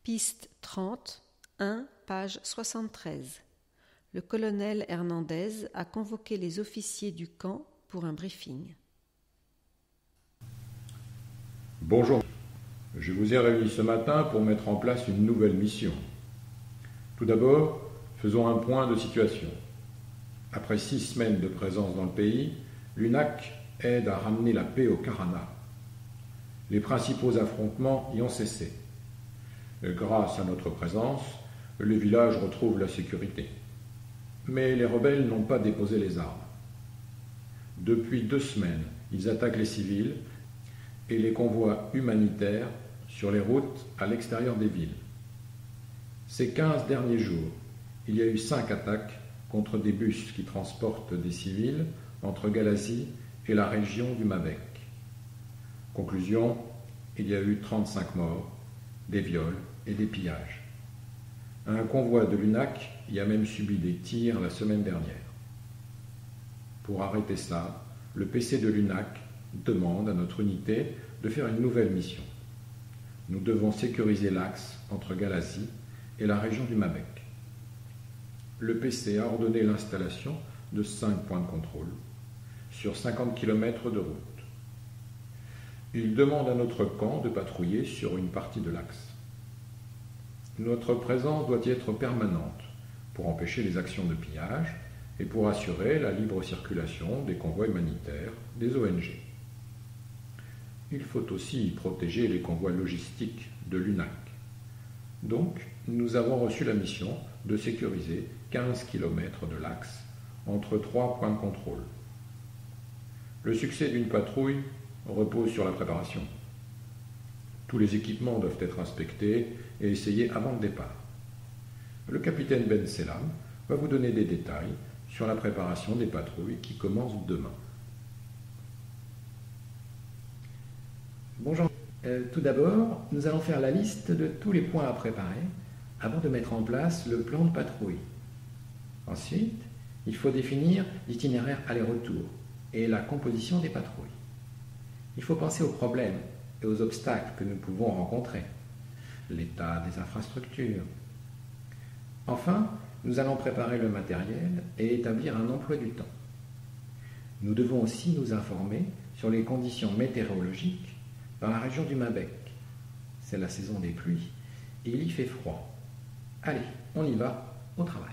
Piste 30, 1, page 73. Le colonel Hernandez a convoqué les officiers du camp pour un briefing. Bonjour, je vous ai réunis ce matin pour mettre en place une nouvelle mission. Tout d'abord, faisons un point de situation. Après 6 semaines de présence dans le pays, l'UNAC aide à ramener la paix au Karana. Les principaux affrontements y ont cessé. Grâce à notre présence, le village retrouve la sécurité. Mais les rebelles n'ont pas déposé les armes. Depuis 2 semaines, ils attaquent les civils et les convois humanitaires sur les routes à l'extérieur des villes. Ces 15 derniers jours, il y a eu 5 attaques contre des bus qui transportent des civils entre Galazi et la région du Mabek. Conclusion, il y a eu 35 morts, des viols et des pillages. Un convoi de l'UNAC y a même subi des tirs la semaine dernière. Pour arrêter ça, le PC de l'UNAC demande à notre unité de faire une nouvelle mission. Nous devons sécuriser l'axe entre Galazi et la région du Mabek. Le PC a ordonné l'installation de 5 points de contrôle sur 50 km de route. Il demande à notre camp de patrouiller sur une partie de l'axe. Notre présence doit y être permanente pour empêcher les actions de pillage et pour assurer la libre circulation des convois humanitaires des ONG. Il faut aussi protéger les convois logistiques de l'UNAC. Donc, nous avons reçu la mission de sécuriser 15 km de l'axe entre 3 points de contrôle. Le succès d'une patrouille repose sur la préparation. Tous les équipements doivent être inspectés et essayés avant le départ. Le capitaine Ben Selam va vous donner des détails sur la préparation des patrouilles qui commencent demain. Bonjour. Tout d'abord, nous allons faire la liste de tous les points à préparer avant de mettre en place le plan de patrouille. Ensuite, il faut définir l'itinéraire aller-retour et la composition des patrouilles. Il faut penser aux problèmes et aux obstacles que nous pouvons rencontrer, l'état des infrastructures. Enfin, nous allons préparer le matériel et établir un emploi du temps. Nous devons aussi nous informer sur les conditions météorologiques dans la région du Mabek. C'est la saison des pluies et il y fait froid. Allez, on y va, au travail.